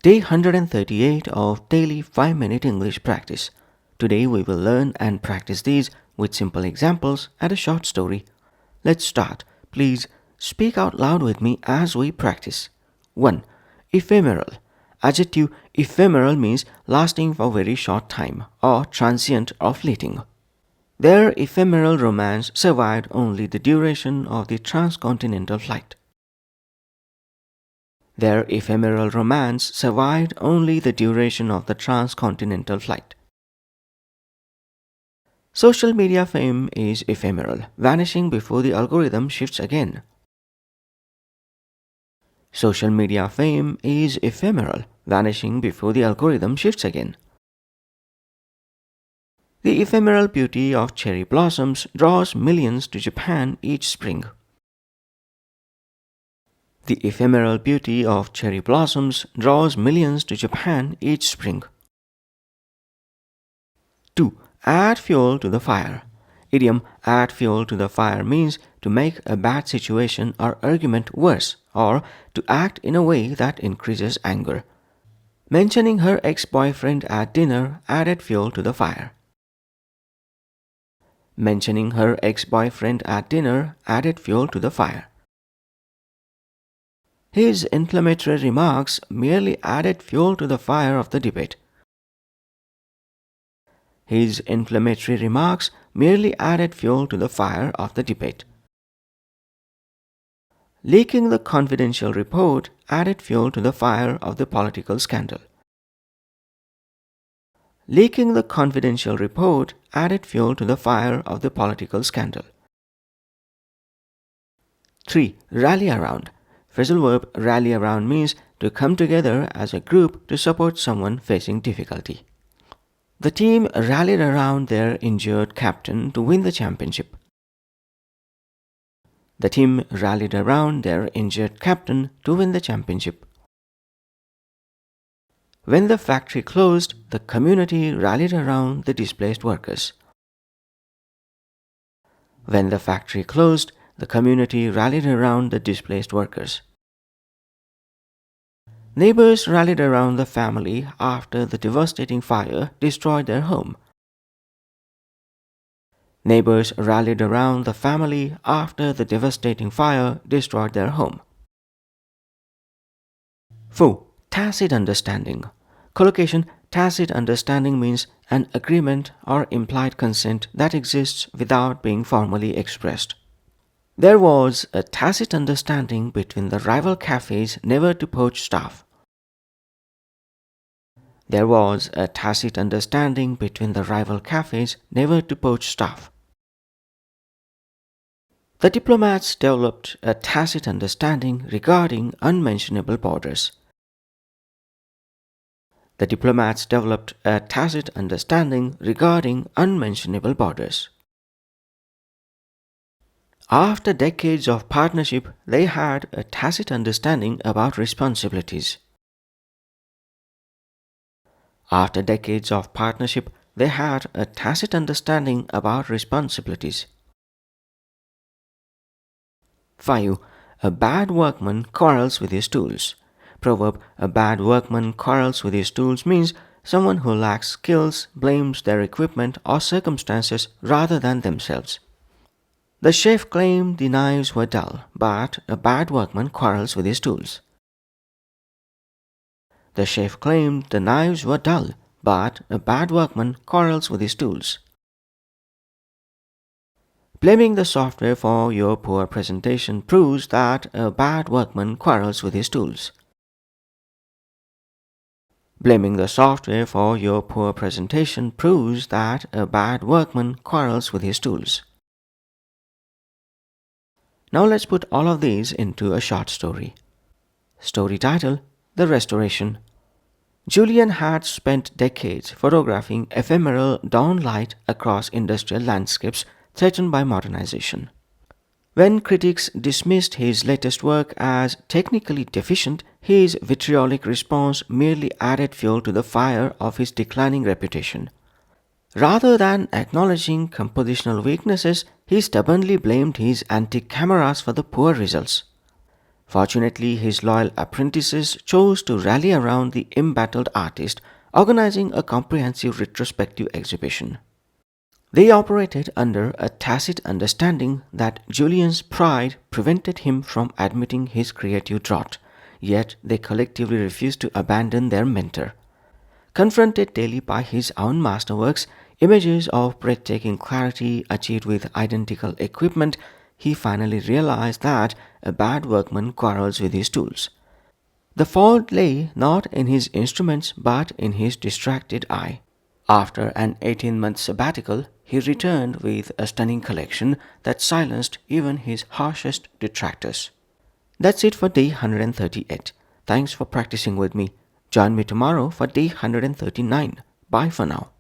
Day 138 of daily 5-minute English practice. Today we will learn and practice these with simple examples and a short story. Let's start. Please speak out loud with me as we practice. 1. Ephemeral. Adjective ephemeral means lasting for very short time or transient or fleeting. Their ephemeral romance survived only the duration of the transcontinental flight. Their ephemeral romance survived only the duration of the transcontinental flight. Social media fame is ephemeral, vanishing before the algorithm shifts again. Social media fame is ephemeral, vanishing before the algorithm shifts again. The ephemeral beauty of cherry blossoms draws millions to Japan each spring. The ephemeral beauty of cherry blossoms draws millions to Japan each spring. 2. Add fuel to the fire. Idiom add fuel to the fire means to make a bad situation or argument worse or to act in a way that increases anger. Mentioning her ex-boyfriend at dinner added fuel to the fire. Mentioning her ex-boyfriend at dinner added fuel to the fire. His inflammatory remarks merely added fuel to the fire of the debate. His inflammatory remarks merely added fuel to the fire of the debate. Leaking the confidential report added fuel to the fire of the political scandal. Leaking the confidential report added fuel to the fire of the political scandal. 3. Rally around. Phrasal verb rally around means to come together as a group to support someone facing difficulty. The team rallied around their injured captain to win the championship. The team rallied around their injured captain to win the championship. When the factory closed, the community rallied around the displaced workers. When the factory closed, the community rallied around the displaced workers. Neighbors rallied around the family after the devastating fire destroyed their home. Neighbors rallied around the family after the devastating fire destroyed their home. 4. Tacit understanding. Collocation tacit understanding means an agreement or implied consent that exists without being formally expressed. There was a tacit understanding between the rival cafes never to poach staff. There was a tacit understanding between the rival cafes never to poach staff. The diplomats developed a tacit understanding regarding unmentionable borders. The diplomats developed a tacit understanding regarding unmentionable borders. After decades of partnership, they had a tacit understanding about responsibilities. After decades of partnership, they had a tacit understanding about responsibilities. 5. A bad workman quarrels with his tools. Proverb, a bad workman quarrels with his tools means someone who lacks skills blames their equipment or circumstances rather than themselves. The chef claimed the knives were dull, but a bad workman quarrels with his tools. The chef claimed the knives were dull, but a bad workman quarrels with his tools. Blaming the software for your poor presentation proves that a bad workman quarrels with his tools. Blaming the software for your poor presentation proves that a bad workman quarrels with his tools. Now let's put all of these into a short story. Story title: The Restoration. Julian had spent decades photographing ephemeral dawn light across industrial landscapes threatened by modernization. When critics dismissed his latest work as technically deficient, his vitriolic response merely added fuel to the fire of his declining reputation. Rather than acknowledging compositional weaknesses, he stubbornly blamed his antique cameras for the poor results. Fortunately, his loyal apprentices chose to rally around the embattled artist, organizing a comprehensive retrospective exhibition. They operated under a tacit understanding that Julian's pride prevented him from admitting his creative drought, yet they collectively refused to abandon their mentor. Confronted daily by his own masterworks, images of breathtaking clarity achieved with identical equipment, he finally realized that a bad workman quarrels with his tools. The fault lay not in his instruments but in his distracted eye. After an 18-month sabbatical, he returned with a stunning collection that silenced even his harshest detractors. That's it for day 138. Thanks for practicing with me. Join me tomorrow for day 139. Bye for now.